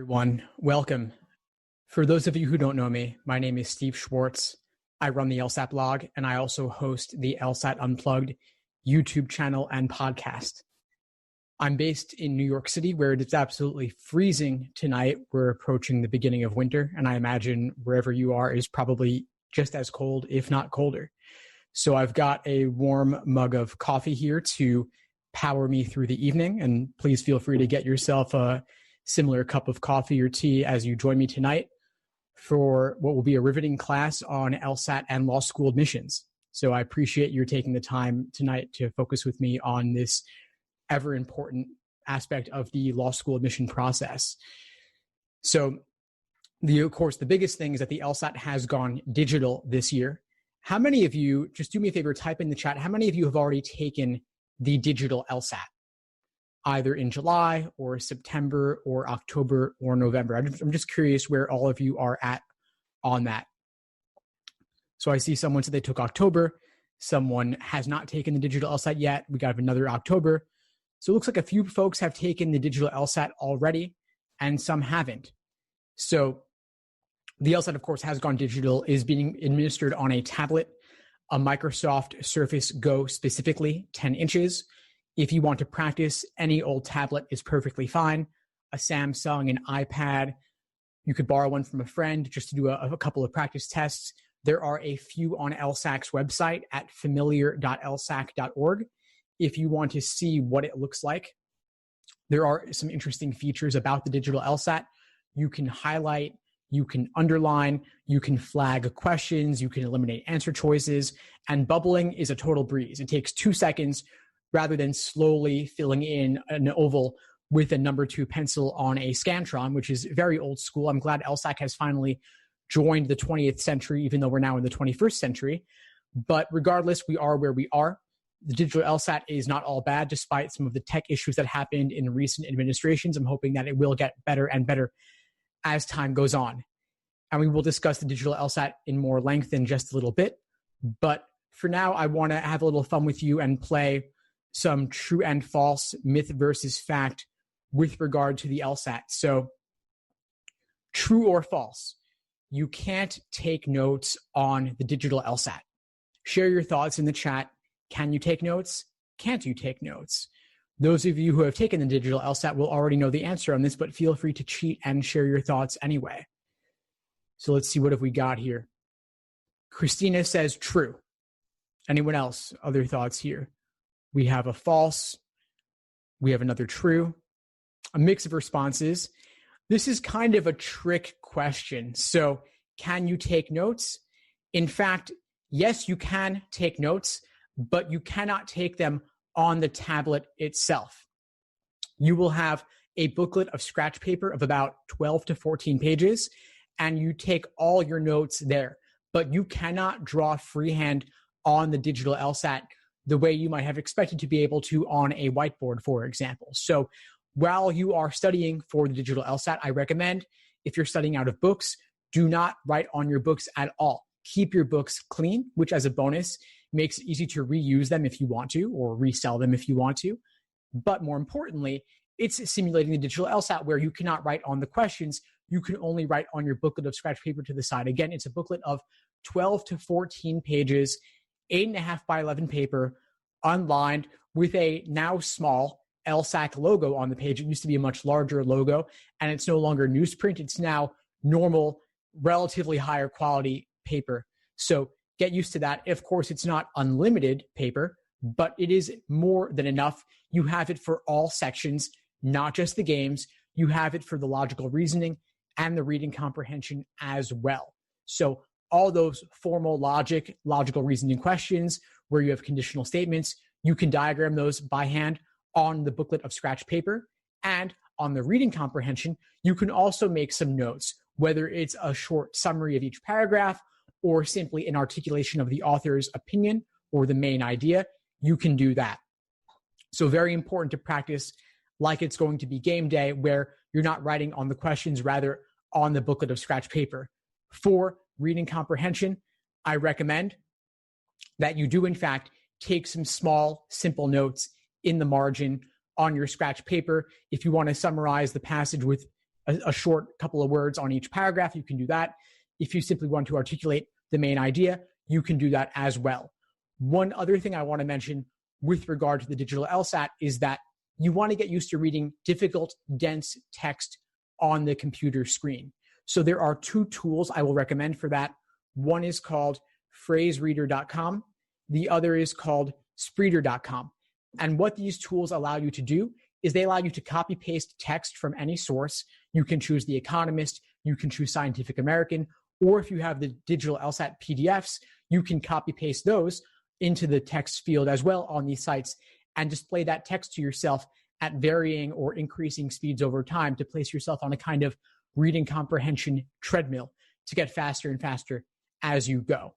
everyone. Welcome. For those of you who don't know me, my name is Steve Schwartz. I run the LSAT blog, and I also host the LSAT Unplugged YouTube channel and podcast. I'm based in New York City, where it's absolutely freezing tonight. We're approaching the beginning of winter, and I imagine wherever you are is probably just as cold, if not colder. So I've got a warm mug of coffee here to power me through the evening, and please feel free to get yourself a similar cup of coffee or tea as you join me tonight for what will be a riveting class on LSAT and law school admissions. So I appreciate your taking the time tonight to focus with me on this ever important aspect of the law school admission process. So of course, the biggest thing is that the LSAT has gone digital this year. How many of you, just do me a favor, type in the chat, how many of you have already taken the digital LSAT? Either in July or September or October or November. I'm just curious where all of you are at on that. So I see someone said they took October. Someone has not taken the digital LSAT yet. We got another October. So it looks like a few folks have taken the digital LSAT already and some haven't. So the LSAT, of course, has gone digital, is being administered on a tablet, a Microsoft Surface Go specifically, 10 inches. If you want to practice, any old tablet is perfectly fine. A Samsung, an iPad, you could borrow one from a friend just to do a couple of practice tests. There are a few on LSAC's website at familiar.lsac.org. If you want to see what it looks like, there are some interesting features about the digital LSAT. You can highlight, you can underline, you can flag questions, you can eliminate answer choices, and bubbling is a total breeze. It takes 2 seconds rather than slowly filling in an oval with a number 2 pencil on a Scantron, which is very old school. I'm glad LSAC has finally joined the 20th century, even though we're now in the 21st century. But regardless, we are where we are. The digital LSAT is not all bad, despite some of the tech issues that happened in recent administrations. I'm hoping that it will get better and better as time goes on. And we will discuss the digital LSAT in more length in just a little bit. But for now, I want to have a little fun with you and play some true and false, myth versus fact with regard to the LSAT. So true or false, you can't take notes on the digital LSAT. Share your thoughts in the chat. Can you take notes? Can't you take notes? Those of you who have taken the digital LSAT will already know the answer on this, but feel free to cheat and share your thoughts anyway. So let's see, what have we got here? Christina says true. Anyone else? Other thoughts here? We have a false. We have another true. A mix of responses. This is kind of a trick question. So can you take notes? In fact, yes, you can take notes, but you cannot take them on the tablet itself. You will have a booklet of scratch paper of about 12 to 14 pages, and you take all your notes there. But you cannot draw freehand on the digital LSAT the way you might have expected to be able to on a whiteboard, for example. So while you are studying for the digital LSAT, I recommend, if you're studying out of books, do not write on your books at all. Keep your books clean, which as a bonus makes it easy to reuse them if you want to, or resell them if you want to. But more importantly, it's simulating the digital LSAT where you cannot write on the questions. You can only write on your booklet of scratch paper to the side. Again, it's a booklet of 12 to 14 pages, 8.5 by 11 paper, unlined, with a now small LSAC logo on the page. It used to be a much larger logo, and it's no longer newsprint. It's now normal, relatively higher quality paper. So get used to that. Of course, it's not unlimited paper, but it is more than enough. You have it for all sections, not just the games. You have it for the logical reasoning and the reading comprehension as well. So all those formal logical reasoning questions where you have conditional statements, you can diagram those by hand on the booklet of scratch paper. And on the reading comprehension, you can also make some notes, whether it's a short summary of each paragraph or simply an articulation of the author's opinion or the main idea. You can do that. So very important to practice like it's going to be game day, where you're not writing on the questions, rather on the booklet of scratch paper. For reading comprehension, I recommend that you do, in fact, take some small, simple notes in the margin on your scratch paper. If you want to summarize the passage with a short couple of words on each paragraph, you can do that. If you simply want to articulate the main idea, you can do that as well. One other thing I want to mention with regard to the digital LSAT is that you want to get used to reading difficult, dense text on the computer screen. So there are two tools I will recommend for that. One is called phrasereader.com. The other is called spreeder.com. And what these tools allow you to do is they allow you to copy paste text from any source. You can choose The Economist, you can choose Scientific American, or if you have the digital LSAT PDFs, you can copy paste those into the text field as well on these sites and display that text to yourself at varying or increasing speeds over time to place yourself on a kind of reading comprehension treadmill to get faster and faster as you go.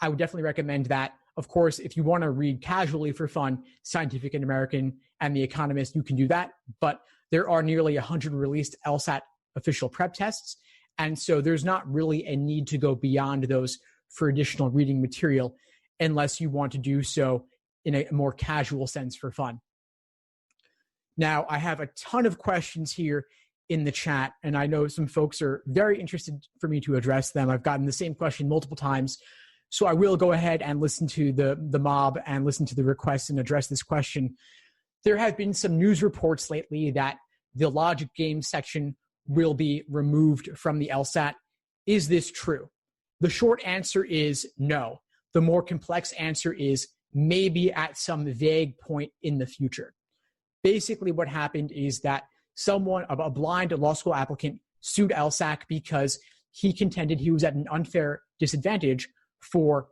I would definitely recommend that. Of course, if you want to read casually for fun, Scientific and American and The Economist, you can do that. But there are nearly 100 released LSAT official prep tests. And so there's not really a need to go beyond those for additional reading material unless you want to do so in a more casual sense for fun. Now, I have a ton of questions here in the chat, and I know some folks are very interested for me to address them. I've gotten the same question multiple times. So I will go ahead and listen to the mob and listen to the requests and address this question. There have been some news reports lately that the logic game section will be removed from the LSAT. Is this true? The short answer is no. The more complex answer is maybe at some vague point in the future. Basically what happened is that a blind law school applicant sued LSAC because he contended he was at an unfair disadvantage for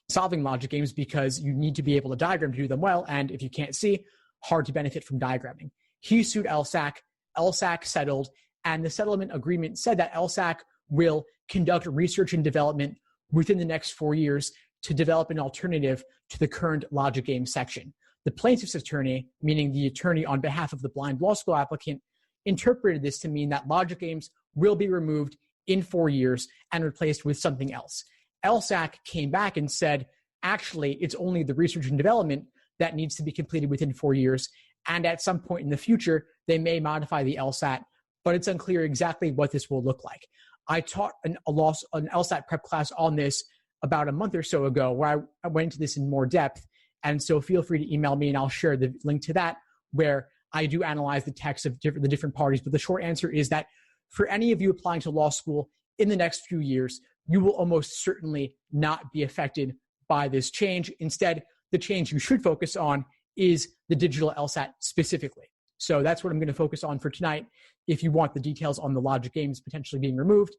solving logic games because you need to be able to diagram to do them well, and if you can't see, hard to benefit from diagramming. He sued LSAC, LSAC settled, and the settlement agreement said that LSAC will conduct research and development within the next 4 years to develop an alternative to the current logic game section. The plaintiff's attorney, meaning the attorney on behalf of the blind law school applicant, interpreted this to mean that logic games will be removed in 4 years and replaced with something else. LSAC came back and said, actually, it's only the research and development that needs to be completed within 4 years. And at some point in the future, they may modify the LSAT, but it's unclear exactly what this will look like. I taught an LSAT prep class on this about a month or so ago where I went into this in more depth. And so feel free to email me and I'll share the link to that where I do analyze the text of the different parties. But the short answer is that for any of you applying to law school in the next few years, you will almost certainly not be affected by this change. Instead, the change you should focus on is the digital LSAT specifically. So that's what I'm going to focus on for tonight. If you want the details on the logic games potentially being removed,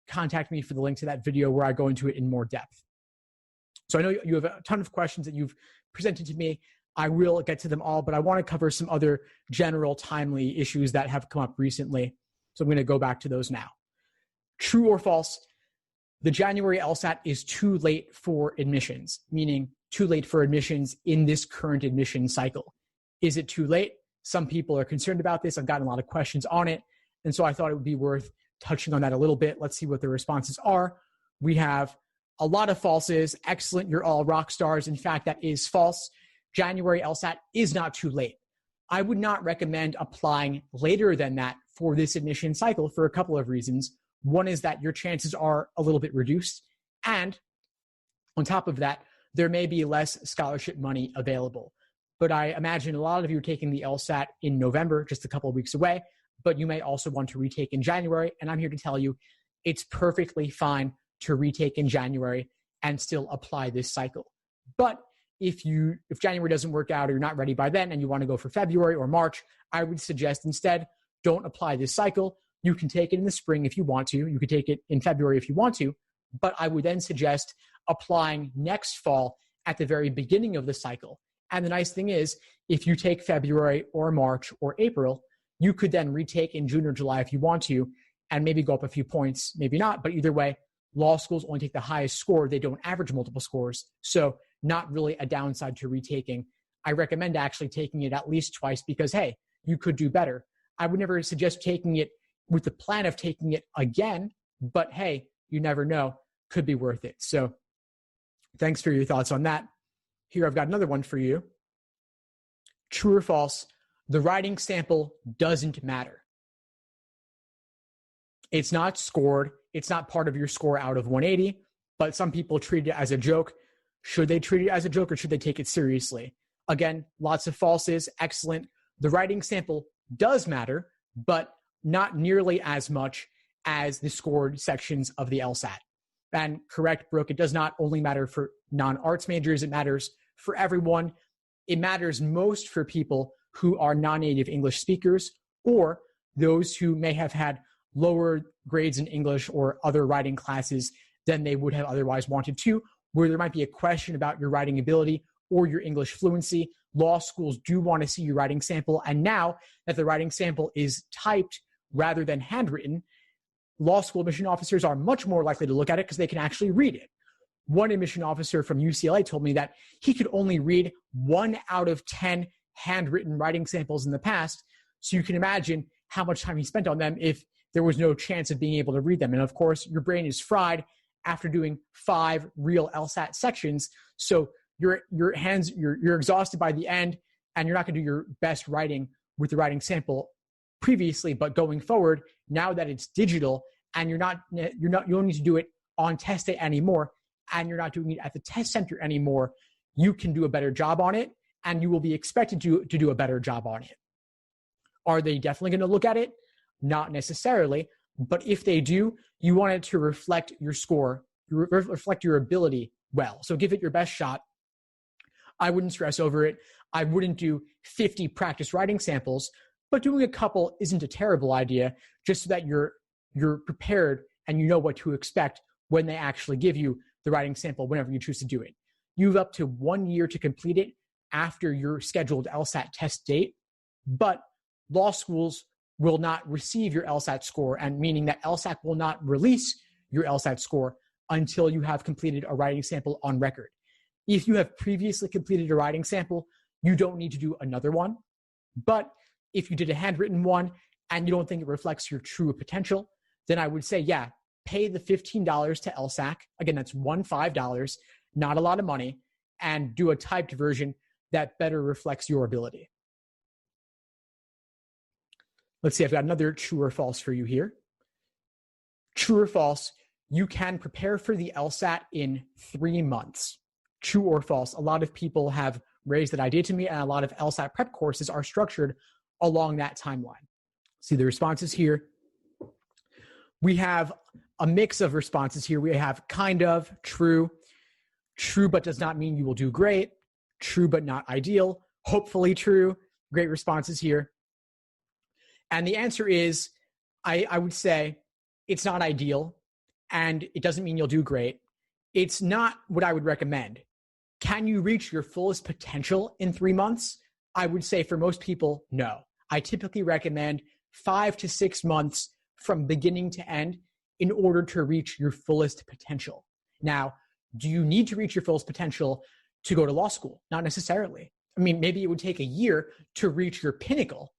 contact me for the link to that video where I go into it in more depth. So I know you have a ton of questions that you've presented to me. I will get to them all, but I want to cover some other general timely issues that have come up recently. So I'm going to go back to those now. True or false? The January LSAT is too late for admissions, meaning too late for admissions in this current admission cycle. Is it too late? Some people are concerned about this. I've gotten a lot of questions on it. And so I thought it would be worth touching on that a little bit. Let's see what the responses are. We have a lot of falses. Excellent. You're all rock stars. In fact, that is false. January LSAT is not too late. I would not recommend applying later than that for this admission cycle for a couple of reasons. One is that your chances are a little bit reduced. And on top of that, there may be less scholarship money available. But I imagine a lot of you are taking the LSAT in November, just a couple of weeks away, but you may also want to retake in January. And I'm here to tell you, it's perfectly fine to retake in January and still apply this cycle. But if January doesn't work out or you're not ready by then and you want to go for February or March, I would suggest instead don't apply this cycle. You can take it in the spring if you want to. You could take it in February if you want to. But I would then suggest applying next fall at the very beginning of the cycle. And the nice thing is, if you take February or March or April, you could then retake in June or July if you want to, and maybe go up a few points, maybe not. But either way, law schools only take the highest score. They don't average multiple scores. So not really a downside to retaking. I recommend actually taking it at least twice because, hey, you could do better. I would never suggest taking it with the plan of taking it again, but hey, you never know, could be worth it. So thanks for your thoughts on that. Here, I've got another one for you. True or false, the writing sample doesn't matter. It's not scored. It's not part of your score out of 180, but some people treat it as a joke. Should they treat it as a joke or should they take it seriously? Again, lots of falses, excellent. The writing sample does matter, but not nearly as much as the scored sections of the LSAT. And correct, Brooke, it does not only matter for non-arts majors, it matters for everyone. It matters most for people who are non-native English speakers or those who may have had lower grades in English or other writing classes than they would have otherwise wanted to, where there might be a question about your writing ability or your English fluency. Law schools do want to see your writing sample. And now that the writing sample is typed rather than handwritten, law school admission officers are much more likely to look at it because they can actually read it. One admission officer from UCLA told me that he could only read 1 out of 10 handwritten writing samples in the past. So you can imagine how much time he spent on them if there was no chance of being able to read them. And of course, your brain is fried after doing 5 real LSAT sections. So you're exhausted by the end, and you're not going to do your best writing with the writing sample previously. But going forward, now that it's digital and you don't need to do it on test day anymore, and you're not doing it at the test center anymore, you can do a better job on it, and you will be expected to do a better job on it. Are they definitely going to look at it? Not necessarily, but if they do, you want it to reflect your score, reflect your ability well. So give it your best shot. I wouldn't stress over it. I wouldn't do 50 practice writing samples, but doing a couple isn't a terrible idea, just so that you're prepared and you know what to expect when they actually give you the writing sample whenever you choose to do it. You have up to 1 year to complete it after your scheduled LSAT test date, but law schools will not receive your LSAT score, and meaning that LSAT will not release your LSAT score until you have completed a writing sample on record. If you have previously completed a writing sample, you don't need to do another one. But if you did a handwritten one and you don't think it reflects your true potential, then I would say, yeah, pay the $15 to LSAC. Again, that's $15, not a lot of money, and do a typed version that better reflects your ability. Let's see, I've got another true or false for you here. True or false, you can prepare for the LSAT in 3 months. True or false, a lot of people have raised that idea to me, and a lot of LSAT prep courses are structured along that timeline. See the responses here. We have a mix of responses here. We have kind of, true but does not mean you will do great, true but not ideal, hopefully true. Great responses here. And the answer is, I would say it's not ideal, and it doesn't mean you'll do great. It's not what I would recommend. Can you reach your fullest potential in 3 months? I would say for most people, no. I typically recommend 5 to 6 months from beginning to end in order to reach your fullest potential. Now, do you need to reach your fullest potential to go to law school? Not necessarily. I mean, maybe it would take a year to reach your pinnacle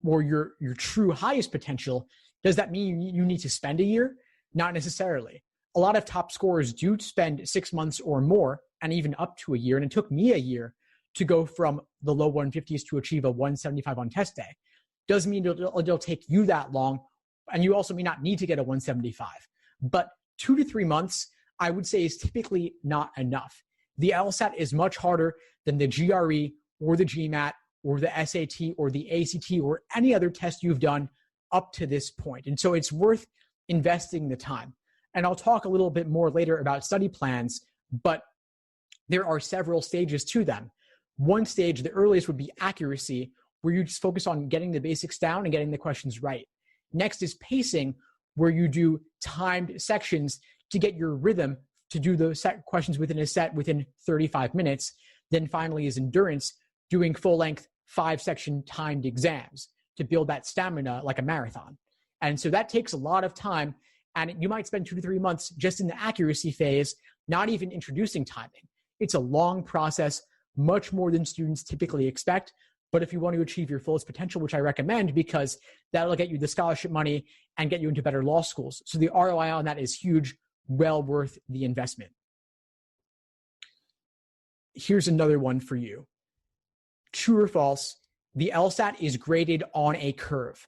or your true highest potential. Does that mean you need to spend a year? Not necessarily. A lot of top scorers do spend 6 months or more, and even up to a year. And it took me a year to go from the low 150s to achieve a 175 on test day. Doesn't mean it'll take you that long. And you also may not need to get a 175. But 2 to 3 months, I would say, is typically not enough. The LSAT is much harder than the GRE or the GMAT or the SAT or the ACT or any other test you've done up to this point. And so it's worth investing the time. And I'll talk a little bit more later about study plans, but there are several stages to them. One stage, the earliest, would be accuracy, where you just focus on getting the basics down and getting the questions right. Next is pacing, where you do timed sections to get your rhythm to do the questions within a set within 35 minutes. Then finally is endurance, doing full-length 5-section timed exams to build that stamina like a marathon. And so that takes a lot of time, and you might spend 2 to 3 months just in the accuracy phase, not even introducing timing. It's a long process, much more than students typically expect. But if you want to achieve your fullest potential, which I recommend, because that'll get you the scholarship money and get you into better law schools. So the ROI on that is huge, well worth the investment. Here's another one for you. True or false, the LSAT is graded on a curve.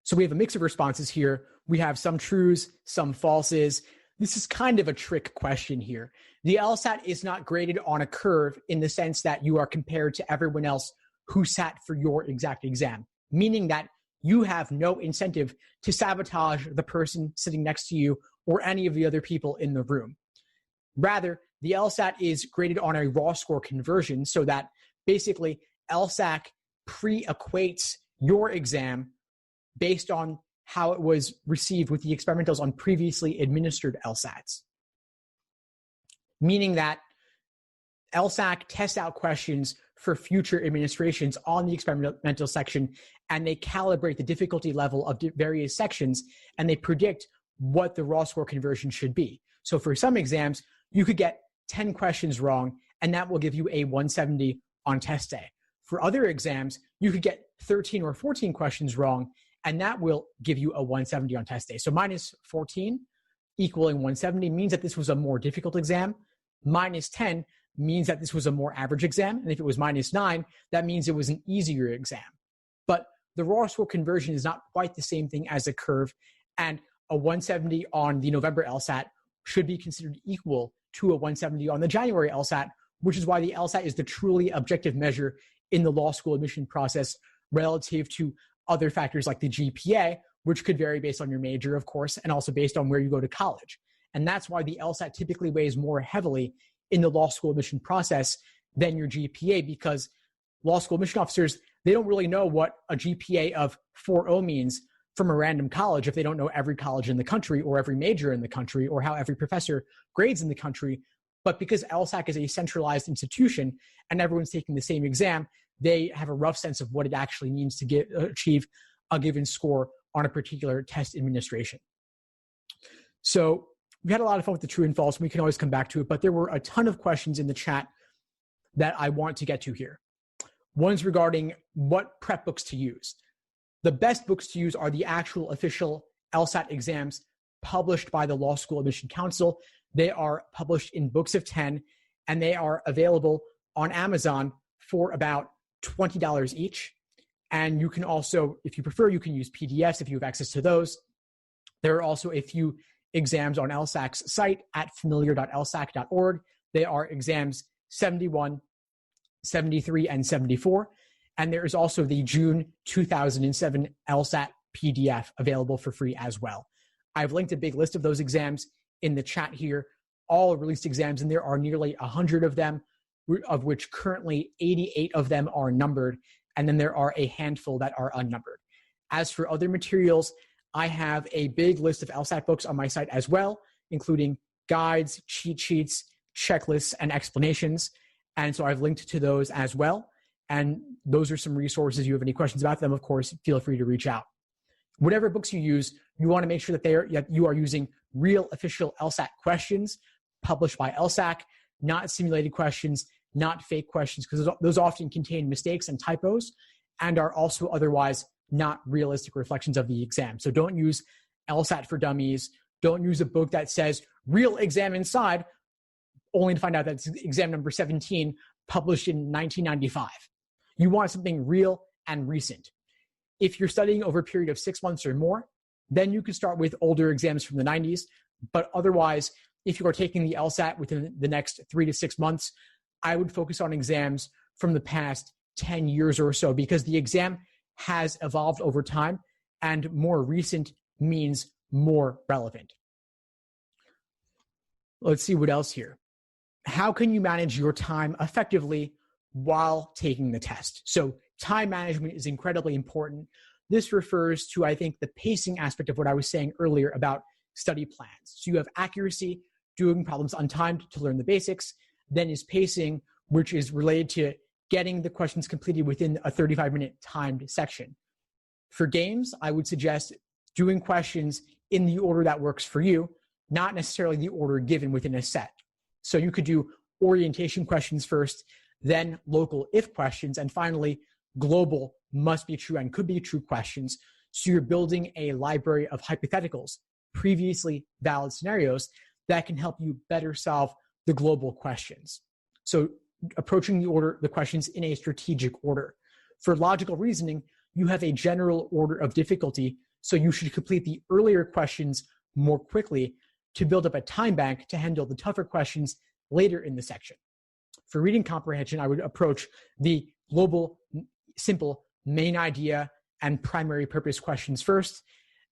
So we have a mix of responses here. We have some trues, some falses. This is kind of a trick question here. The LSAT is not graded on a curve in the sense that you are compared to everyone else who sat for your exact exam, meaning that you have no incentive to sabotage the person sitting next to you or any of the other people in the room. Rather, the LSAT is graded on a raw score conversion so that basically LSAC pre-equates your exam based on how it was received with the experimentals on previously administered LSATs. Meaning that LSAC tests out questions for future administrations on the experimental section, and they calibrate the difficulty level of various sections, and they predict what the raw score conversion should be. So for some exams, you could get 10 questions wrong, and that will give you a 170 on test day. For other exams, you could get 13 or 14 questions wrong, and that will give you a 170 on test day. So minus 14 equaling 170 means that this was a more difficult exam. Minus 10 means that this was a more average exam. And if it was minus 9, that means it was an easier exam. But the raw score conversion is not quite the same thing as a curve. And a 170 on the November LSAT should be considered equal to a 170 on the January LSAT, which is why the LSAT is the truly objective measure in the law school admission process relative to other factors like the GPA, which could vary based on your major, of course, and also based on where you go to college. And that's why the LSAT typically weighs more heavily in the law school admission process than your GPA, because law school admission officers, they don't really know what a GPA of 4.0 means from a random college if they don't know every college in the country or every major in the country or how every professor grades in the country. But because LSAC is a centralized institution and everyone's taking the same exam, they have a rough sense of what it actually means to achieve a given score on a particular test administration. So we had a lot of fun with the true and false. We can always come back to it, but there were a ton of questions in the chat that I want to get to here. One's regarding what prep books to use. The best books to use are the actual official LSAT exams published by the Law School Admission Council. They are published in books of 10, and they are available on Amazon for about $20 each. And you can also, if you prefer, you can use PDFs if you have access to those. There are also a few exams on LSAC's site at familiar.lsac.org. They are exams 71, 73, and 74. And there is also the June 2007 LSAT PDF available for free as well. I've linked a big list of those exams in the chat here, all released exams, and there are nearly 100 of them, of which currently 88 of them are numbered, and then there are a handful that are unnumbered. As for other materials, I have a big list of LSAT books on my site as well, including guides, cheat sheets, checklists, and explanations. And so I've linked to those as well. And those are some resources. If you have any questions about them, of course, feel free to reach out. Whatever books you use, you want to make sure that you are using real official LSAT questions published by LSAC, not simulated questions, not fake questions, because those often contain mistakes and typos and are also otherwise not realistic reflections of the exam. So don't use LSAT for Dummies. Don't use a book that says real exam inside, only to find out that it's exam number 17, published in 1995. You want something real and recent. If you're studying over a period of 6 months or more, then you can start with older exams from the 90s. But otherwise, if you are taking the LSAT within the next 3 to 6 months, I would focus on exams from the past 10 years or so, because the exam has evolved over time and more recent means more relevant. Let's see what else here. How can you manage your time effectively while taking the test? So time management is incredibly important. This refers to, I think, the pacing aspect of what I was saying earlier about study plans. So you have accuracy, doing problems on time to learn the basics. Then is pacing, which is related to getting the questions completed within a 35-minute timed section. For games, I would suggest doing questions in the order that works for you, not necessarily the order given within a set. So you could do orientation questions first, then local if questions, and finally, global must be true and could be true questions. So you're building a library of hypotheticals, previously valid scenarios that can help you better solve the global questions. So approaching the questions in a strategic order. For logical reasoning, you have a general order of difficulty So you should complete the earlier questions more quickly to build up a time bank to handle the tougher questions later in the section. For reading comprehension, I would approach the global, simple, main idea and primary purpose questions first,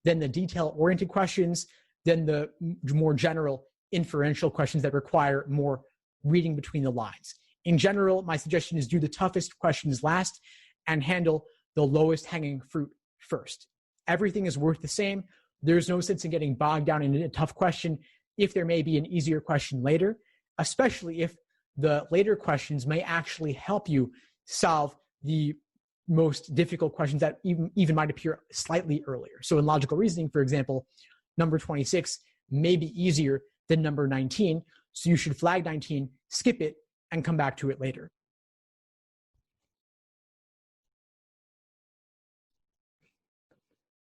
then the detail-oriented questions, then the more general inferential questions that require more reading between the lines. In general, my suggestion is do the toughest questions last and handle the lowest hanging fruit first. Everything is worth the same. There's no sense in getting bogged down in a tough question if there may be an easier question later, especially if the later questions may actually help you solve the most difficult questions that even might appear slightly earlier. So in logical reasoning, for example, number 26 may be easier than number 19, so you should flag 19, skip it, and come back to it later.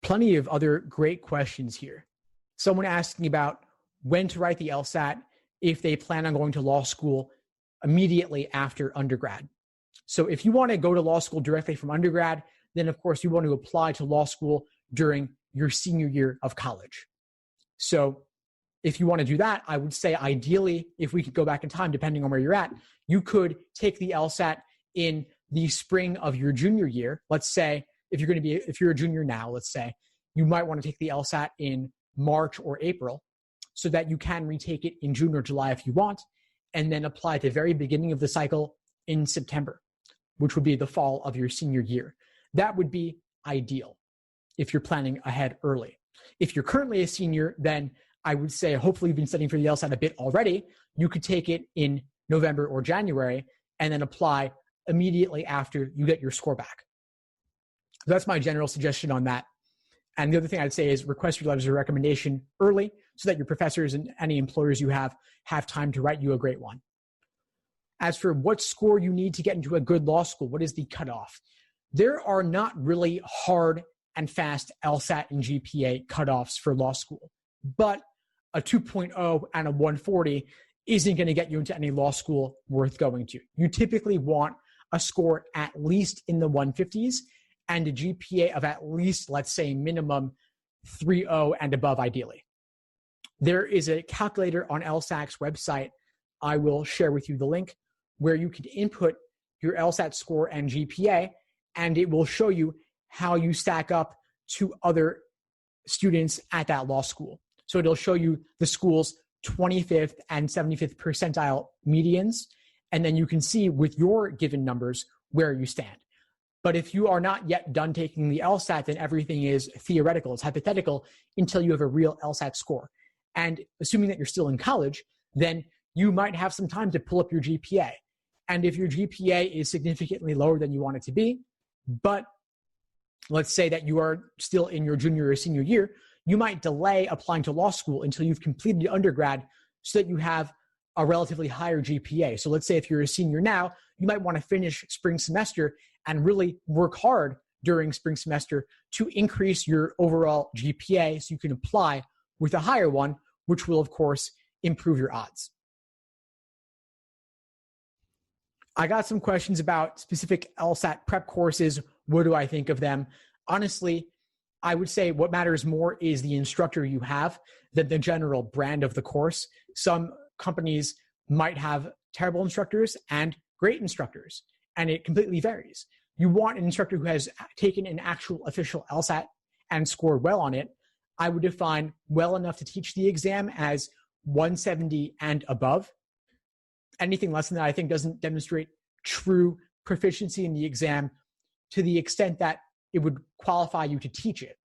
Plenty of other great questions here. Someone asking about when to write the LSAT if they plan on going to law school immediately after undergrad. So if you want to go to law school directly from undergrad, then of course you want to apply to law school during your senior year of college. So if you want to do that, I would say ideally, if we could go back in time, depending on where you're at, you could take the LSAT in the spring of your junior year. Let's say if you're a junior now, let's say, you might want to take the LSAT in March or April so that you can retake it in June or July if you want, and then apply at the very beginning of the cycle in September, which would be the fall of your senior year. That would be ideal if you're planning ahead early. If you're currently a senior, then I would say hopefully you've been studying for the LSAT a bit already. You could take it in November or January and then apply immediately after you get your score back. That's my general suggestion on that. And the other thing I'd say is request your letters of recommendation early so that your professors and any employers you have time to write you a great one. As for what score you need to get into a good law school, what is the cutoff? There are not really hard and fast LSAT and GPA cutoffs for law school, but a 2.0 and a 140 isn't going to get you into any law school worth going to. You typically want a score at least in the 150s and a GPA of at least, let's say, minimum 3.0 and above, ideally. There is a calculator on LSAC's website. I will share with you the link where you can input your LSAT score and GPA, and it will show you how you stack up to other students at that law school. So it'll show you the school's 25th and 75th percentile medians, and then you can see with your given numbers where you stand. But if you are not yet done taking the LSAT, then everything is theoretical. It's hypothetical until you have a real LSAT score. And assuming that you're still in college, then you might have some time to pull up your GPA. And if your GPA is significantly lower than you want it to be, but let's say that you are still in your junior or senior year, you might delay applying to law school until you've completed undergrad so that you have a relatively higher GPA. So let's say if you're a senior now, you might want to finish spring semester and really work hard during spring semester to increase your overall GPA so you can apply with a higher one, which will, of course, improve your odds. I got some questions about specific LSAT prep courses. What do I think of them? Honestly, I would say what matters more is the instructor you have than the general brand of the course. Some companies might have terrible instructors and great instructors, and it completely varies. You want an instructor who has taken an actual official LSAT and scored well on it. I would define well enough to teach the exam as 170 and above. Anything less than that, I think, doesn't demonstrate true proficiency in the exam to the extent that it would qualify you to teach it.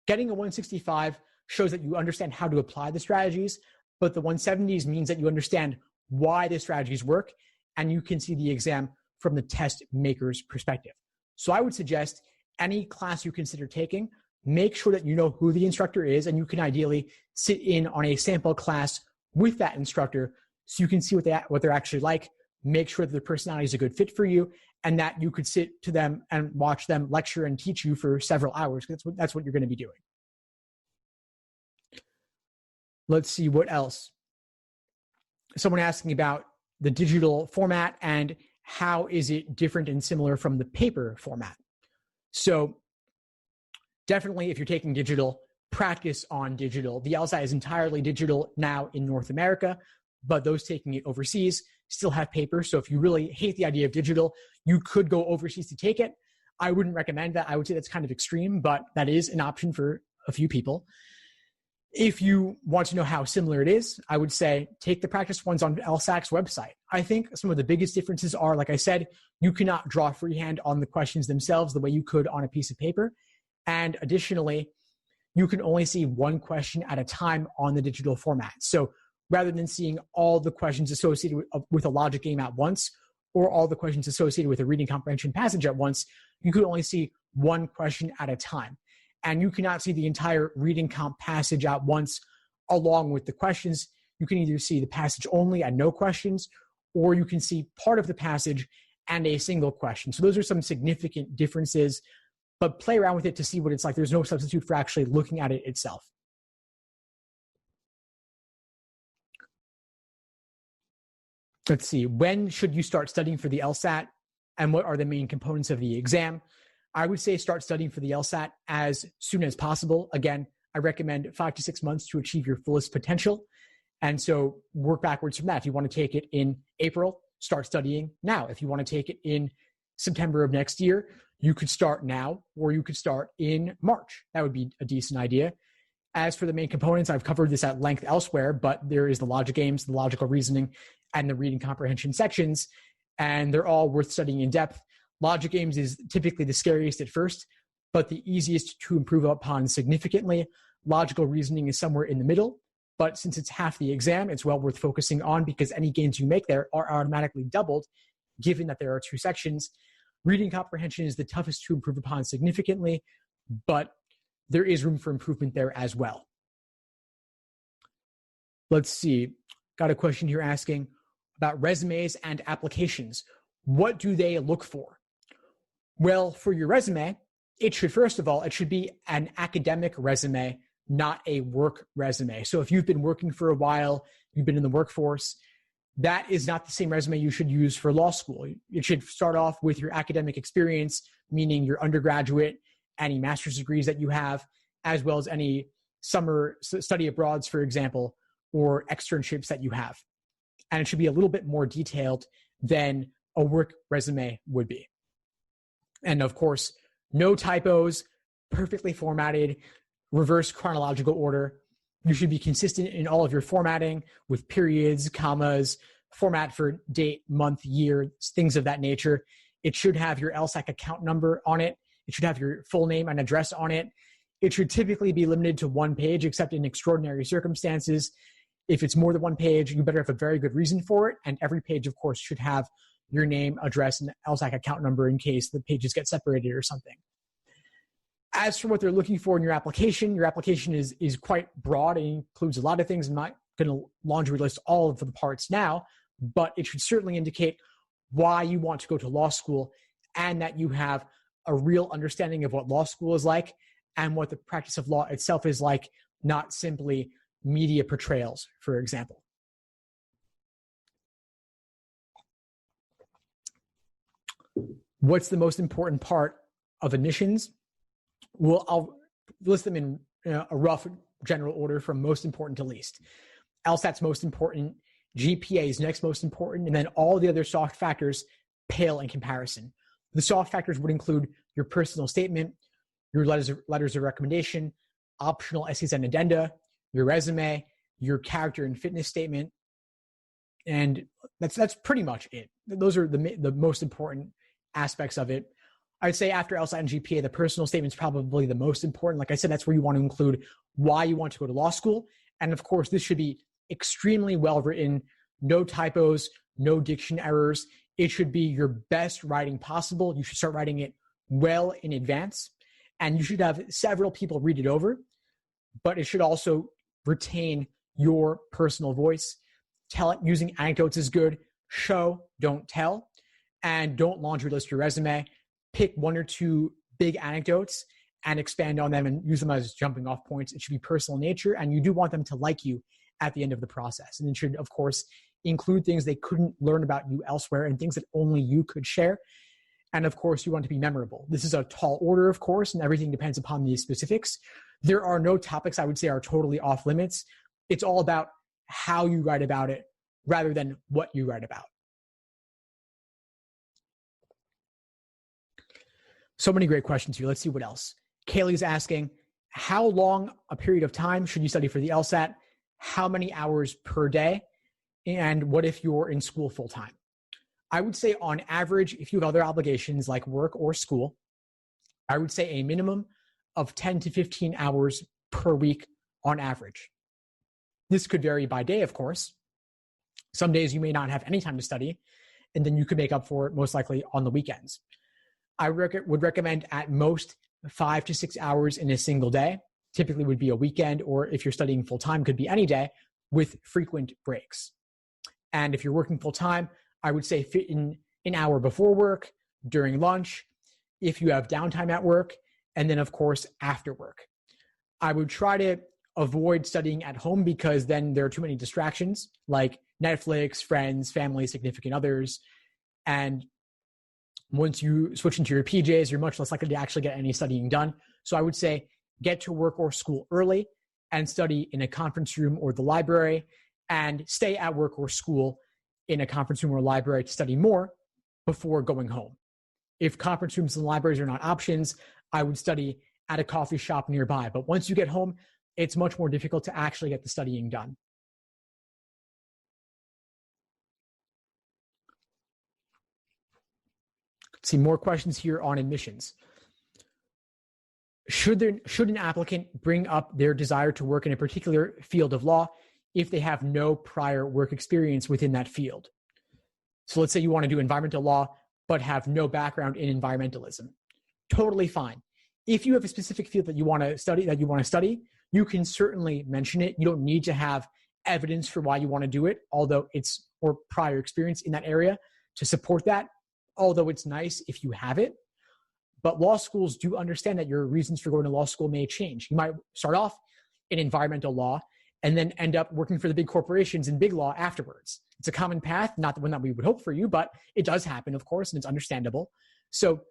Getting a 165 shows that you understand how to apply the strategies, but the 170s means that you understand why the strategies work, and you can see the exam from the test maker's perspective. So I would suggest any class you consider taking, make sure that you know who the instructor is, and you can ideally sit in on a sample class with that instructor so you can see what they're actually like, make sure that their personality is a good fit for you, and that you could sit to them and watch them lecture and teach you for several hours. That's what you're going to be doing. Let's see what else. Someone asking about the digital format and how is it different and similar from the paper format. So definitely if you're taking digital, practice on digital. The LSAT is entirely digital now in North America, but those taking it overseas still have paper. So if you really hate the idea of digital, you could go overseas to take it. I wouldn't recommend that. I would say that's kind of extreme, but that is an option for a few people. If you want to know how similar it is, I would say take the practice ones on LSAC's website. I think some of the biggest differences are, like I said, you cannot draw freehand on the questions themselves the way you could on a piece of paper. And additionally, you can only see one question at a time on the digital format. So rather than seeing all the questions associated with a logic game at once, or all the questions associated with a reading comprehension passage at once, you could only see one question at a time. And you cannot see the entire reading comp passage at once along with the questions. You can either see the passage only and no questions, or you can see part of the passage and a single question. So those are some significant differences, but play around with it to see what it's like. There's no substitute for actually looking at it itself. Let's see, when should you start studying for the LSAT, and what are the main components of the exam? I would say start studying for the LSAT as soon as possible. Again, I recommend 5 to 6 months to achieve your fullest potential. And so work backwards from that. If you want to take it in April, start studying now. If you want to take it in September of next year, you could start now, or you could start in March. That would be a decent idea. As for the main components, I've covered this at length elsewhere, but there is the logic games, the logical reasoning, and the reading comprehension sections, and they're all worth studying in depth. Logic games is typically the scariest at first, but the easiest to improve upon significantly. Logical reasoning is somewhere in the middle, but since it's half the exam, it's well worth focusing on because any gains you make there are automatically doubled, given that there are 2 sections. Reading comprehension is the toughest to improve upon significantly, but there is room for improvement there as well. Let's see. Got a question here asking about resumes and applications. What do they look for? Well, for your resume, it should, first of all, it should be an academic resume, not a work resume. So if you've been working for a while, you've been in the workforce, that is not the same resume you should use for law school. It should start off with your academic experience, meaning your undergraduate, any master's degrees that you have, as well as any summer study abroads, for example, or externships that you have. And it should be a little bit more detailed than a work resume would be. And of course, no typos, perfectly formatted, reverse chronological order. You should be consistent in all of your formatting with periods, commas, format for date, month, year, things of that nature. It should have your LSAC account number on it. It should have your full name and address on it. It should typically be limited to 1 page, except in extraordinary circumstances. If it's more than 1 page, you better have a very good reason for it. And every page, of course, should have your name, address, and LSAC account number in case the pages get separated or something. As for what they're looking for in your application is quite broad and includes a lot of things. I'm not going to laundry list all of the parts now, but it should certainly indicate why you want to go to law school and that you have a real understanding of what law school is like and what the practice of law itself is like, not simply media portrayals, for example. What's the most important part of admissions? Well, I'll list them in a rough general order from most important to least. LSAT's most important, GPA is next most important, and then all the other soft factors pale in comparison. The soft factors would include your personal statement, your letters of recommendation, optional essays and addenda, your resume, your character and fitness statement, and that's pretty much it. Those are the most important aspects of it. I'd say after LSAT and GPA, the personal statement is probably the most important. Like I said, that's where you want to include why you want to go to law school. And of course, this should be extremely well written, no typos, no diction errors. It should be your best writing possible. You should start writing it well in advance. And you should have several people read it over, but it should also retain your personal voice. Tell it using anecdotes is good. Show, don't tell. And don't laundry list your resume. Pick 1 or 2 big anecdotes and expand on them and use them as jumping off points. It should be personal in nature, and you do want them to like you at the end of the process. And it should, of course, include things they couldn't learn about you elsewhere and things that only you could share. And of course, you want to be memorable. This is a tall order, of course, and everything depends upon the specifics. There are no topics I would say are totally off limits. It's all about how you write about it rather than what you write about. So many great questions here. Let's see what else. Kaylee's asking, how long a period of time should you study for the LSAT? How many hours per day? And what if you're in school full time? I would say on average, if you have other obligations like work or school, I would say a minimum of 10 to 15 hours per week on average. This could vary by day, of course. Some days you may not have any time to study, and then you could make up for it most likely on the weekends. I would recommend at most 5 to 6 hours in a single day. Typically would be a weekend, or if you're studying full time, could be any day with frequent breaks. And if you're working full time, I would say fit in an hour before work, during lunch, if you have downtime at work, and then of course after work. I would try to avoid studying at home because then there are too many distractions like Netflix, friends, family, significant others. And once you switch into your PJs, you're much less likely to actually get any studying done. So I would say get to work or school early and study in a conference room or the library, and stay at work or school in a conference room or library to study more before going home. If conference rooms and libraries are not options, I would study at a coffee shop nearby. But once you get home, it's much more difficult to actually get the studying done. See more questions here on admissions. Should an applicant bring up their desire to work in a particular field of law if they have no prior work experience within that field? So let's say you want to do environmental law, but have no background in environmentalism. Totally fine. If you have a specific field that you want to study, you can certainly mention it. You don't need to have evidence for why you want to do it, or prior experience in that area to support that, although it's nice if you have it. But law schools do understand that your reasons for going to law school may change. You might start off in environmental law and then end up working for the big corporations in big law afterwards. It's a common path, not the one that we would hope for you, but it does happen, of course, and it's understandable. So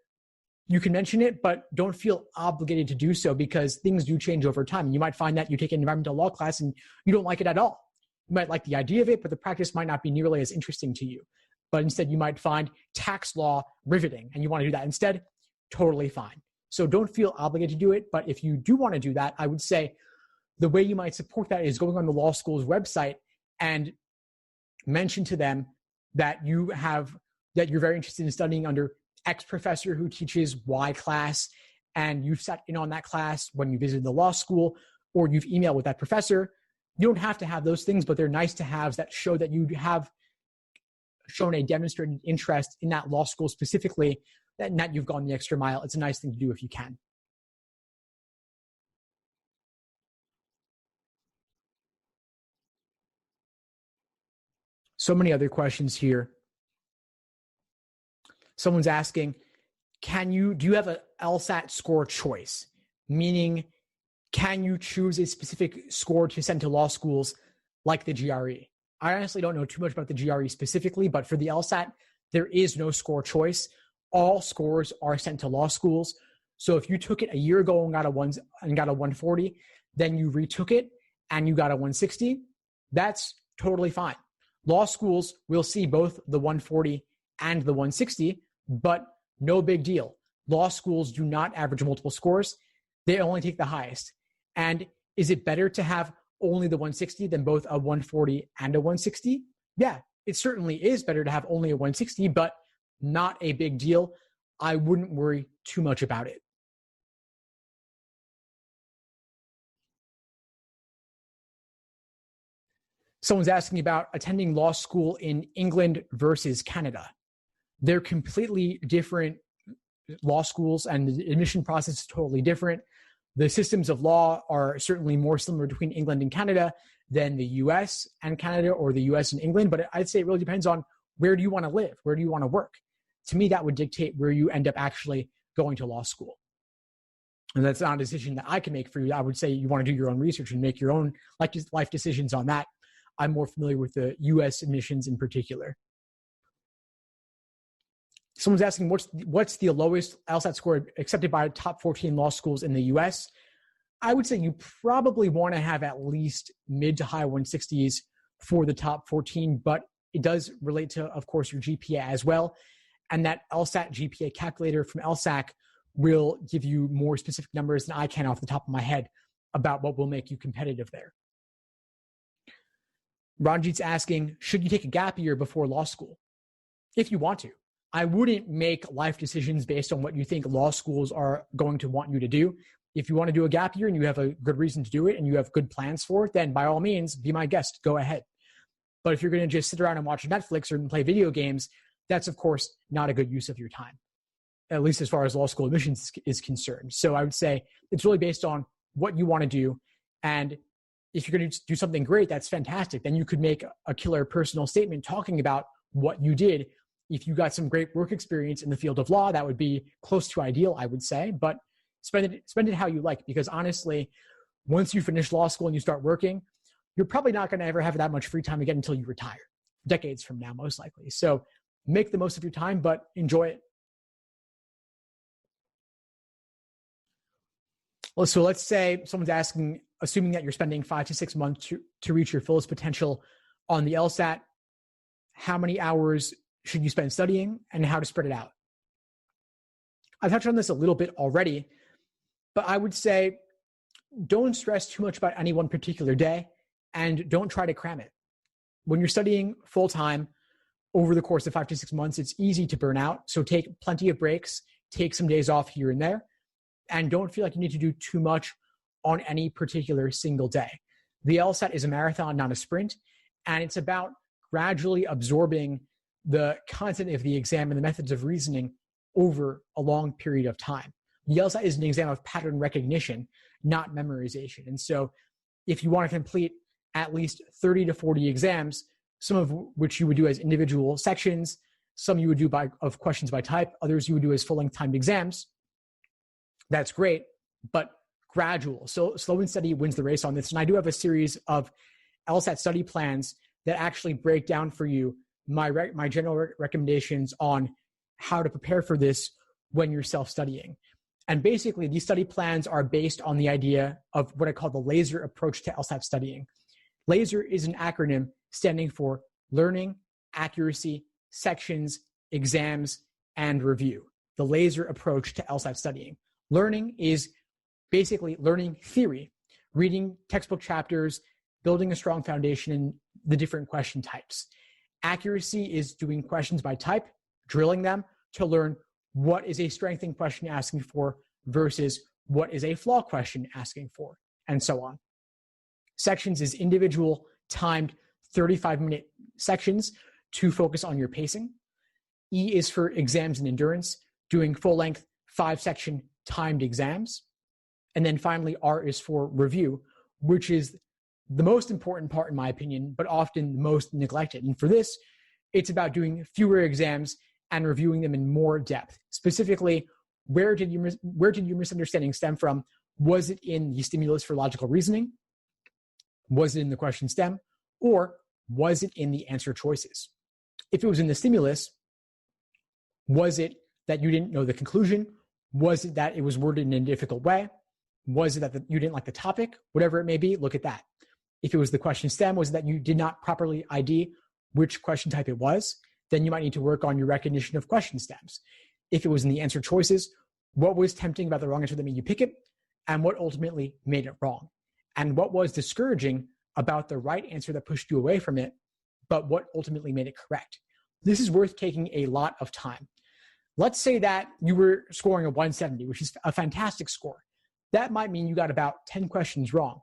you can mention it, but don't feel obligated to do so because things do change over time. You might find that you take an environmental law class and you don't like it at all. You might like the idea of it, but the practice might not be nearly as interesting to you. But instead, you might find tax law riveting and you want to do that instead. Totally fine. So don't feel obligated to do it. But if you do want to do that, I would say the way you might support that is going on the law school's website and mention to them that you're very interested in studying under X professor who teaches Y class, and you've sat in on that class when you visited the law school, or you've emailed with that professor. You don't have to have those things, but they're nice to have that show that you have shown a demonstrated interest in that law school specifically, that you've gone the extra mile. It's a nice thing to do if you can. So many other questions here. Someone's asking, do you have a LSAT score choice? Meaning, can you choose a specific score to send to law schools like the GRE? I honestly don't know too much about the GRE specifically, but for the LSAT, there is no score choice. All scores are sent to law schools. So if you took it a year ago and got a 140, then you retook it and you got a 160, that's totally fine. Law schools will see both the 140 and the 160, but no big deal. Law schools do not average multiple scores. They only take the highest. And is it better to have only the 160 than both a 140 and a 160? Yeah, it certainly is better to have only a 160, but not a big deal. I wouldn't worry too much about it. Someone's asking about attending law school in England versus Canada. They're completely different law schools, and the admission process is totally different. The systems of law are certainly more similar between England and Canada than the US and Canada, or the US and England, but I'd say it really depends on where do you want to live? Where do you want to work? To me, that would dictate where you end up actually going to law school. And that's not a decision that I can make for you. I would say you want to do your own research and make your own life decisions on that. I'm more familiar with the US admissions in particular. Someone's asking, what's the lowest LSAT score accepted by top 14 law schools in the US? I would say you probably want to have at least mid to high 160s for the top 14, but it does relate to, of course, your GPA as well. And that LSAT GPA calculator from LSAC will give you more specific numbers than I can off the top of my head about what will make you competitive there. Ranjit's asking, should you take a gap year before law school? If you want to. I wouldn't make life decisions based on what you think law schools are going to want you to do. If you want to do a gap year and you have a good reason to do it and you have good plans for it, then by all means, be my guest, go ahead. But if you're going to just sit around and watch Netflix or play video games, that's of course not a good use of your time, at least as far as law school admissions is concerned. So I would say it's really based on what you want to do. And if you're going to do something great, that's fantastic. Then you could make a killer personal statement talking about what you did. If you got some great work experience in the field of law, that would be close to ideal, I would say. But spend it how you like, because honestly, once you finish law school and you start working, you're probably not going to ever have that much free time again until you retire, decades from now, most likely. So make the most of your time, but enjoy it. Well, so let's say someone's asking, assuming that you're spending 5 to 6 months to reach your fullest potential on the LSAT, how many hours should you spend studying and how to spread it out? I've touched on this a little bit already, but I would say don't stress too much about any one particular day and don't try to cram it. When you're studying full-time over the course of 5 to 6 months, it's easy to burn out. So take plenty of breaks, take some days off here and there, and don't feel like you need to do too much on any particular single day. The LSAT is a marathon, not a sprint, and it's about gradually absorbing the content of the exam and the methods of reasoning over a long period of time. The LSAT is an exam of pattern recognition, not memorization. And so if you want to complete at least 30 to 40 exams, some of which you would do as individual sections, some you would do of questions by type, others you would do as full-length timed exams, that's great, but gradual. So slow and steady wins the race on this. And I do have a series of LSAT study plans that actually break down for you my general recommendations on how to prepare for this when you're self-studying. And basically, these study plans are based on the idea of what I call the LASER approach to LSAT studying. LASER is an acronym standing for Learning, Accuracy, Sections, Exams, and Review. The LASER approach to LSAT studying. Learning is basically learning theory, reading textbook chapters, building a strong foundation in the different question types. Accuracy is doing questions by type, drilling them to learn what is a strengthening question asking for versus what is a flaw question asking for, and so on. Sections is individual timed 35-minute sections to focus on your pacing. E is for exams and endurance, doing full-length 5-section timed exams. And then finally, R is for review, which is the most important part in my opinion, but often the most neglected. And for this, it's about doing fewer exams and reviewing them in more depth. Specifically, where did your misunderstanding stem from? Was it in the stimulus for logical reasoning? Was it in the question stem? Or was it in the answer choices? If it was in the stimulus, was it that you didn't know the conclusion? Was it that it was worded in a difficult way? Was it that you didn't like the topic? Whatever it may be, look at that. If it was the question stem, was it that you did not properly ID which question type it was? Then you might need to work on your recognition of question stems. If it was in the answer choices, what was tempting about the wrong answer that made you pick it? And what ultimately made it wrong? And what was discouraging about the right answer that pushed you away from it, but what ultimately made it correct? This is worth taking a lot of time. Let's say that you were scoring a 170, which is a fantastic score. That might mean you got about 10 questions wrong,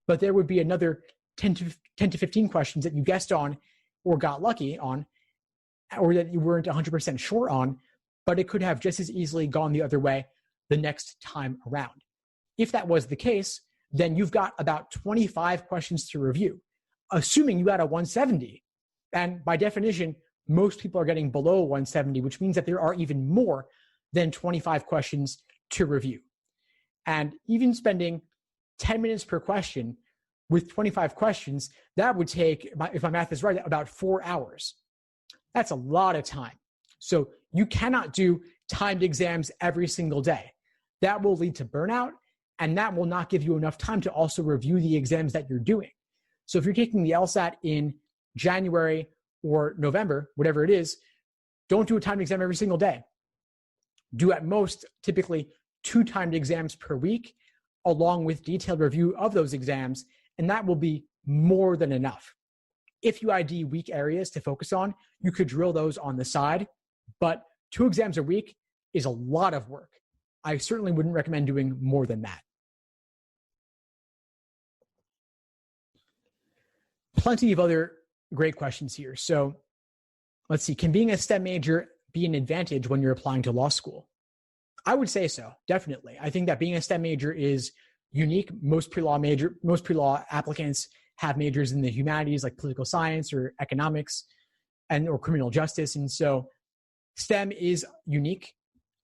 but there would be another 10 to 15 questions that you guessed on or got lucky on, or that you weren't 100% sure on, but it could have just as easily gone the other way the next time around. If that was the case, then you've got about 25 questions to review, assuming you got a 170. And by definition, most people are getting below 170, which means that there are even more than 25 questions to review. And even spending 10 minutes per question with 25 questions, that would take, if my math is right, about 4 hours. That's a lot of time. So you cannot do timed exams every single day. That will lead to burnout, and that will not give you enough time to also review the exams that you're doing. So if you're taking the LSAT in January or November, whatever it is, don't do a timed exam every single day. Do at most typically 2 timed exams per week, along with detailed review of those exams, and that will be more than enough. If you ID weak areas to focus on, you could drill those on the side, but 2 exams a week is a lot of work. I certainly wouldn't recommend doing more than that. Plenty of other great questions here. So let's see, can being a STEM major be an advantage when you're applying to law school? I would say so, definitely. I think that being a STEM major is unique. Most pre-law applicants have majors in the humanities like political science or economics or criminal justice. And so STEM is unique.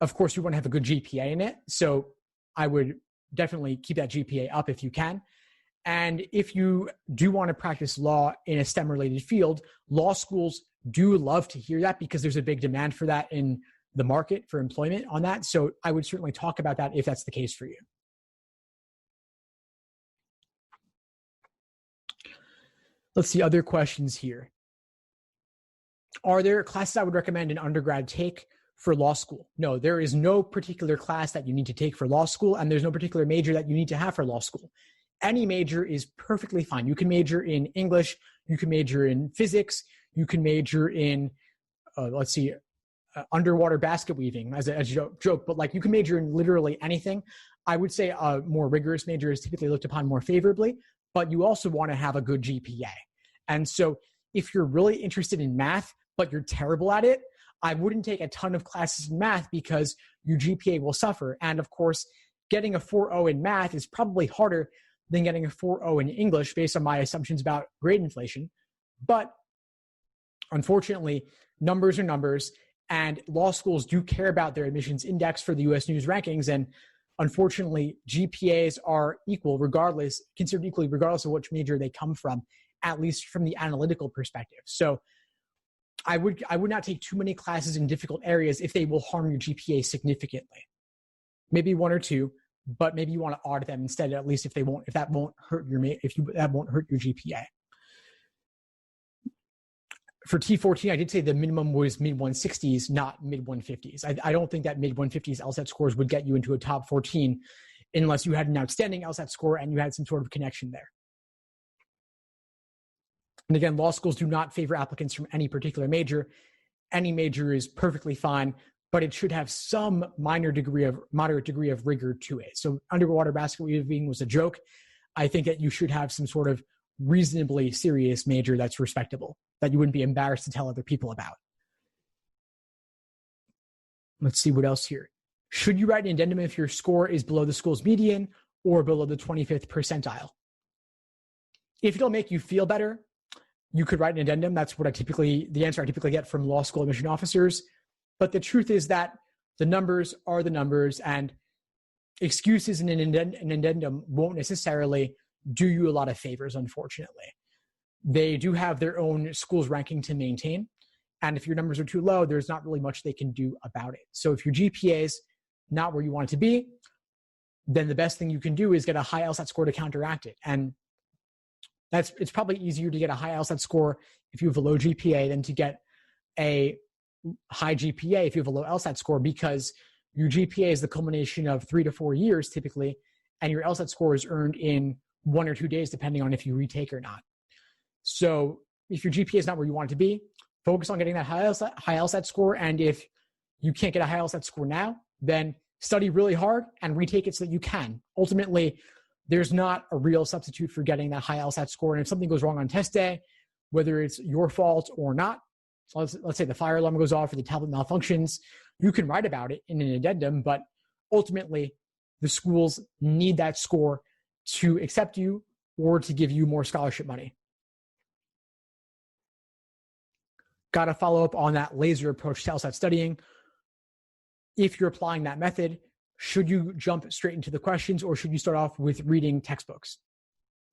Of course, you want to have a good GPA in it. So I would definitely keep that GPA up if you can. And if you do want to practice law in a STEM-related field, law schools do love to hear that because there's a big demand for that in the market for employment on that. So I would certainly talk about that if that's the case for you. Let's see other questions here. Are there classes I would recommend an undergrad take for law school? No, there is no particular class that you need to take for law school, and there's no particular major that you need to have for law school. Any major is perfectly fine. You can major in English, you can major in physics, you can major in, underwater basket weaving as a joke, but like you can major in literally anything. I would say a more rigorous major is typically looked upon more favorably, but you also want to have a good GPA. And so if you're really interested in math, but you're terrible at it, I wouldn't take a ton of classes in math because your GPA will suffer. And of course, getting a 4.0 in math is probably harder than getting a 4.0 in English based on my assumptions about grade inflation. But unfortunately, numbers are numbers, and law schools do care about their admissions index for the US News rankings. And unfortunately, GPAs are considered equally regardless of which major they come from, at least from the analytical perspective. So I would not take too many classes in difficult areas if they will harm your GPA significantly. Maybe 1 or 2, but maybe you want to audit them instead, at least if that won't hurt your GPA. For T14, I did say the minimum was mid-160s, not mid-150s. I don't think that mid-150s LSAT scores would get you into a top 14 unless you had an outstanding LSAT score and you had some sort of connection there. And again, law schools do not favor applicants from any particular major. Any major is perfectly fine, but it should have some moderate degree of rigor to it. So underwater basket weaving was a joke. I think that you should have some sort of reasonably serious major that's respectable, that you wouldn't be embarrassed to tell other people about. Let's see what else here. Should you write an addendum if your score is below the school's median or below the 25th percentile? If it'll make you feel better, you could write an addendum. That's what the answer I typically get from law school admission officers. But the truth is that the numbers are the numbers, and excuses in an addendum won't necessarily do you a lot of favors, unfortunately. They do have their own school's ranking to maintain. And if your numbers are too low, there's not really much they can do about it. So if your GPA is not where you want it to be, then the best thing you can do is get a high LSAT score to counteract it. And it's probably easier to get a high LSAT score if you have a low GPA than to get a high GPA if you have a low LSAT score, because your GPA is the culmination of 3 to 4 years typically, and your LSAT score is earned in 1 or 2 days, depending on if you retake or not. So if your GPA is not where you want it to be, focus on getting that high LSAT score. And if you can't get a high LSAT score now, then study really hard and retake it so that you can. Ultimately, there's not a real substitute for getting that high LSAT score. And if something goes wrong on test day, whether it's your fault or not, so let's say the fire alarm goes off or the tablet malfunctions, you can write about it in an addendum, but ultimately the schools need that score to accept you or to give you more scholarship money. Got to follow up on that laser approach to LSAT studying. If you're applying that method, should you jump straight into the questions or should you start off with reading textbooks?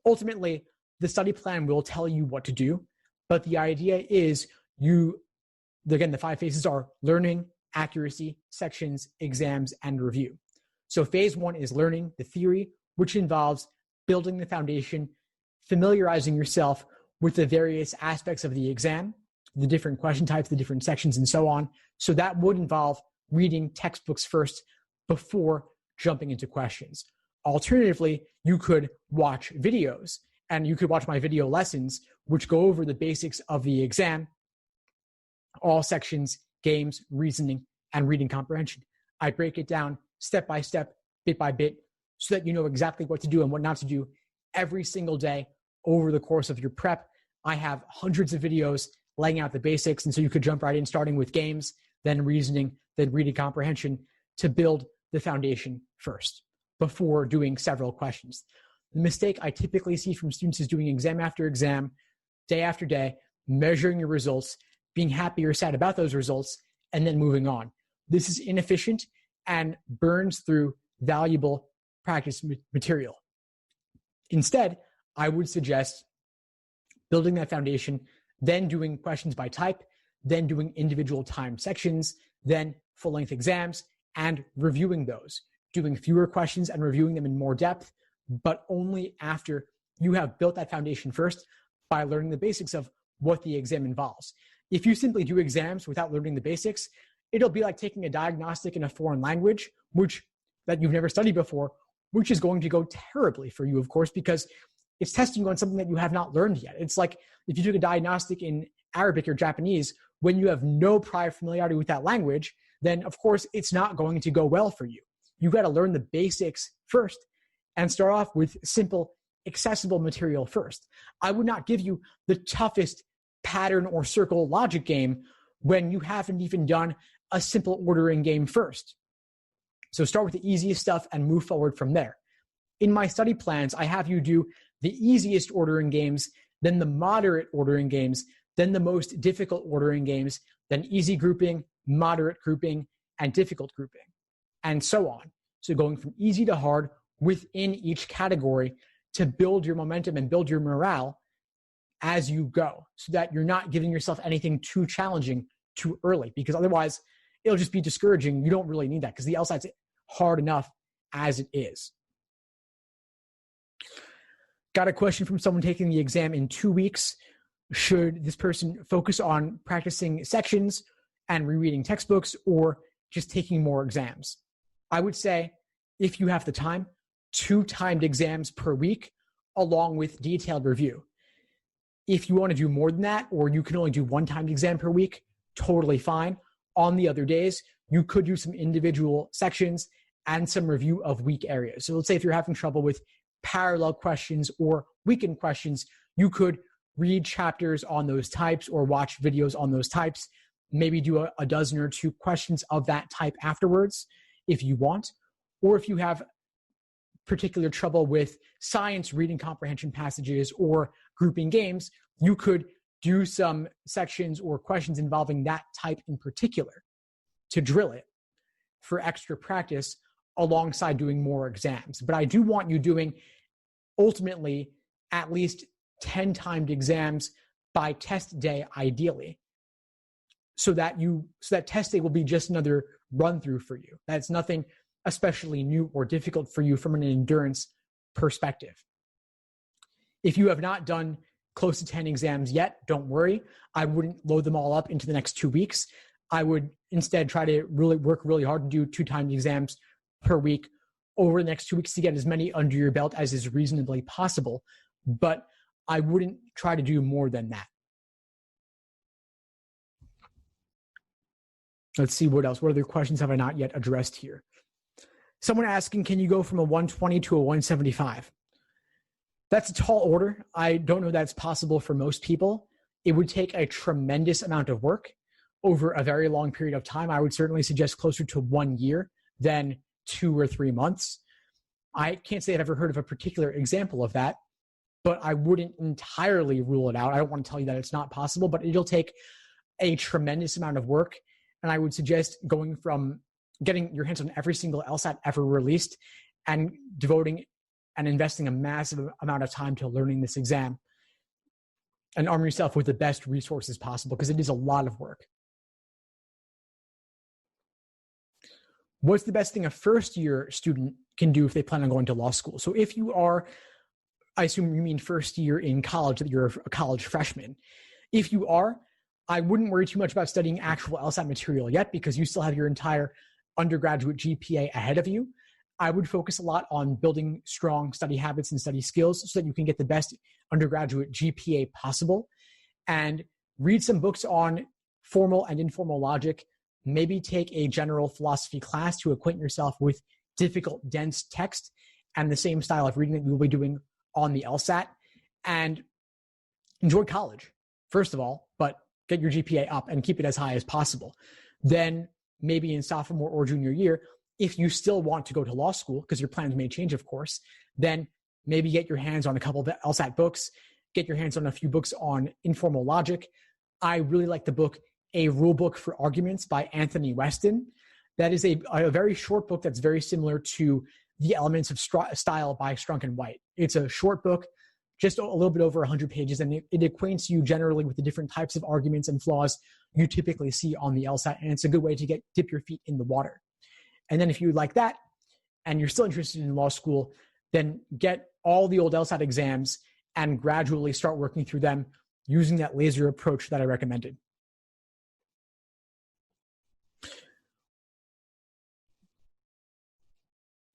Ultimately, the study plan will tell you what to do, but the idea is the 5 phases are learning, accuracy, sections, exams, and review. So phase one is learning the theory, which involves building the foundation, familiarizing yourself with the various aspects of the exam, the different question types, the different sections, and so on. So that would involve reading textbooks first before jumping into questions. Alternatively, you could watch videos, and you could watch my video lessons, which go over the basics of the exam, all sections, games, reasoning, and reading comprehension. I break it down step by step, bit by bit, so that you know exactly what to do and what not to do every single day over the course of your prep. I have hundreds of videos laying out the basics, and so you could jump right in, starting with games, then reasoning, then reading comprehension, to build the foundation first before doing several questions. The mistake I typically see from students is doing exam after exam, day after day, measuring your results, being happy or sad about those results, and then moving on. This is inefficient and burns through valuable practice material. Instead, I would suggest building that foundation, then doing questions by type, then doing individual time sections, then full-length exams, and reviewing those, doing fewer questions and reviewing them in more depth, but only after you have built that foundation first by learning the basics of what the exam involves. If you simply do exams without learning the basics, it'll be like taking a diagnostic in a foreign language, that you've never studied before, which is going to go terribly for you, of course, because it's testing you on something that you have not learned yet. It's like if you took a diagnostic in Arabic or Japanese, when you have no prior familiarity with that language, then of course it's not going to go well for you. You've got to learn the basics first and start off with simple, accessible material first. I would not give you the toughest pattern or circle logic game when you haven't even done a simple ordering game first. So start with the easiest stuff and move forward from there. In my study plans, I have you do the easiest ordering games, then the moderate ordering games, then the most difficult ordering games, then easy grouping, moderate grouping, and difficult grouping, and so on. So going from easy to hard within each category to build your momentum and build your morale as you go, so that you're not giving yourself anything too challenging too early, because otherwise it'll just be discouraging. You don't really need that because the LSAT's hard enough as it is. Got a question from someone taking the exam in 2 weeks. Should this person focus on practicing sections and rereading textbooks, or just taking more exams? I would say, if you have the time, 2 timed exams per week along with detailed review. If you want to do more than that, or you can only do 1 timed exam per week, totally fine. On the other days, you could do some individual sections and some review of weak areas. So let's say if you're having trouble with parallel questions or weakened questions, you could read chapters on those types or watch videos on those types, maybe do a dozen or 2 questions of that type afterwards if you want. Or if you have particular trouble with science reading comprehension passages or grouping games, you could do some sections or questions involving that type in particular to drill it for extra practice alongside doing more exams. But I do want you doing ultimately at least 10 timed exams by test day, ideally, so that test day will be just another run through for you. That's nothing especially new or difficult for you from an endurance perspective. If you have not done close to 10 exams yet, don't worry. I wouldn't load them all up into the next 2 weeks. I would instead try to really work really hard and do 2 timed exams per week over the next 2 weeks to get as many under your belt as is reasonably possible. But I wouldn't try to do more than that. Let's see what else. What other questions have I not yet addressed here? Someone asking, can you go from a 120 to a 175? That's a tall order. I don't know that's possible for most people. It would take a tremendous amount of work over a very long period of time. I would certainly suggest closer to 1 year than 2 or 3 months. I can't say I've ever heard of a particular example of that, but I wouldn't entirely rule it out. I don't want to tell you that it's not possible, but it'll take a tremendous amount of work. And I would suggest going from getting your hands on every single LSAT ever released and devoting and investing a massive amount of time to learning this exam, and arm yourself with the best resources possible, because it is a lot of work. what's the best thing a first-year student can do if they plan on going to law school? So if you are, I assume you mean first year in college, that you're a college freshman. If you are, I wouldn't worry too much about studying actual LSAT material yet because you still have your entire undergraduate GPA ahead of you. I would focus a lot on building strong study habits and study skills so that you can get the best undergraduate GPA possible, and read some books on formal and informal logic. Maybe take a general philosophy class to acquaint yourself with difficult, dense text and the same style of reading that you will be doing on the LSAT, and enjoy college, first of all, but get your GPA up and keep it as high as possible. Then maybe in sophomore or junior year, if you still want to go to law school, because your plans may change, of course, then maybe get your hands on a couple of LSAT books, get your hands on a few books on informal logic. I really like the book, A Rule Book for Arguments by Anthony Weston. That is a very short book that's very similar to The Elements of Style by Strunk and White. It's a short book, just a little bit over 100 pages, and it acquaints you generally with the different types of arguments and flaws you typically see on the LSAT, and it's a good way to dip your feet in the water. And then if you like that, and you're still interested in law school, then get all the old LSAT exams and gradually start working through them using that laser approach that I recommended.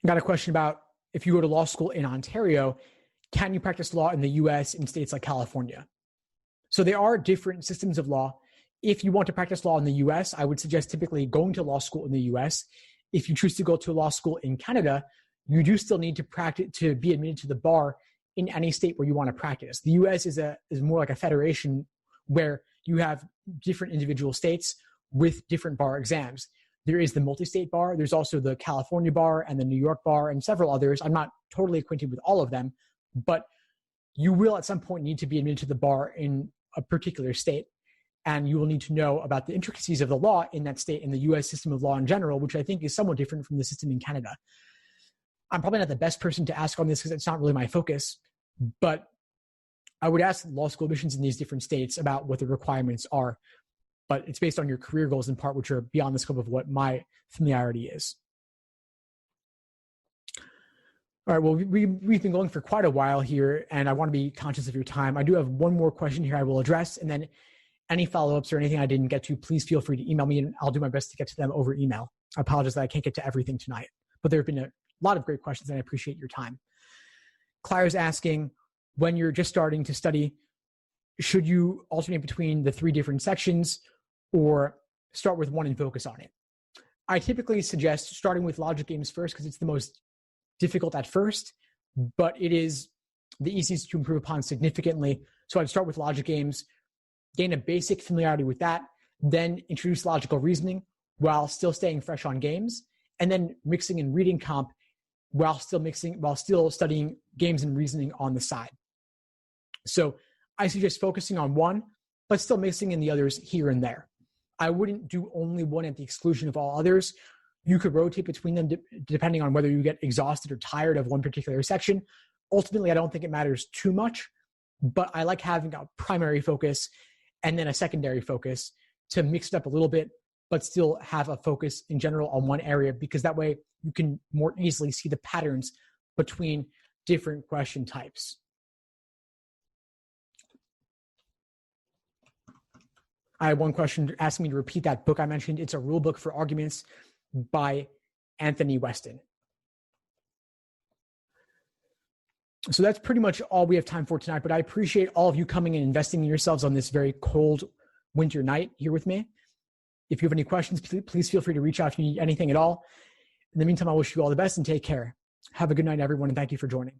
Got a question about, if you go to law school in Ontario, can you practice law in the US in states like California? So there are different systems of law. If you want to practice law in the US, I would suggest typically going to law school in the US. If you choose to go to law school in Canada, you do still need to practice to be admitted to the bar in any state where you want to practice. The US is more like a federation where you have different individual states with different bar exams. There is the multi-state bar. There's also the California bar and the New York bar and several others. I'm not totally acquainted with all of them, but you will at some point need to be admitted to the bar in a particular state. And you will need to know about the intricacies of the law in that state and the US system of law in general, which I think is somewhat different from the system in Canada. I'm probably not the best person to ask on this because it's not really my focus, but I would ask law school admissions in these different states about what the requirements are. But it's based on your career goals in part, which are beyond the scope of what my familiarity is. All right, well, we've been going for quite a while here, and I want to be conscious of your time. I do have one more question here I will address, and then any follow-ups or anything I didn't get to, please feel free to email me, and I'll do my best to get to them over email. I apologize that I can't get to everything tonight, but there have been a lot of great questions, and I appreciate your time. Claire's asking, when you're just starting to study, should you alternate between the 3 different sections or start with one and focus on it? I typically suggest starting with logic games first because it's the most difficult at first, but it is the easiest to improve upon significantly. So I'd start with logic games, gain a basic familiarity with that, then introduce logical reasoning while still staying fresh on games, and then mixing in reading comp while still studying games and reasoning on the side. So I suggest focusing on one, but still mixing in the others here and there. I wouldn't do only one at the exclusion of all others. You could rotate between them depending on whether you get exhausted or tired of one particular section. Ultimately, I don't think it matters too much, but I like having a primary focus and then a secondary focus to mix it up a little bit, but still have a focus in general on one area, because that way you can more easily see the patterns between different question types. I have one question asking me to repeat that book I mentioned. It's A Rule Book for Arguments by Anthony Weston. So that's pretty much all we have time for tonight, but I appreciate all of you coming and investing in yourselves on this very cold winter night here with me. If you have any questions, please feel free to reach out if you need anything at all. In the meantime, I wish you all the best and take care. Have a good night, everyone, and thank you for joining.